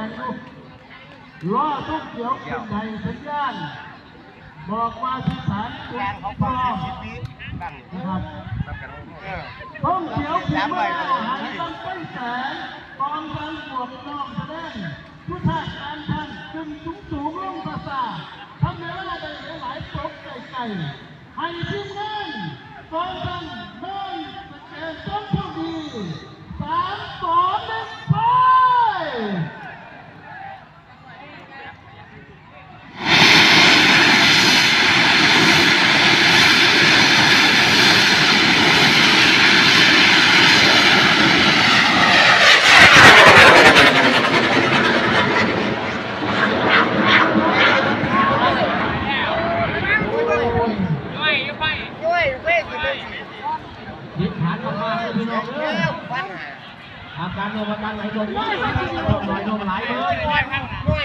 งลูกล้อทุกเขียวเป็นไงสัญญาณบอกว่าที่ฐานจุดพร้อมนะครับต้องเขียวผีเมื่อหันต้องไปแสงกองการบวกน้องแสดงผู้ชายการท่านจึงสูงลงตาตาทำเนื้ออะไรหลายๆตบไก่ให้ทีมงานกองกันเดินสแกนต้นโชคดี3 2 1ไปยิบฐานมากๆเลยพี่น้องเลยอาการโดนอาการไหลโดนไหลโดนไหลเลยไม่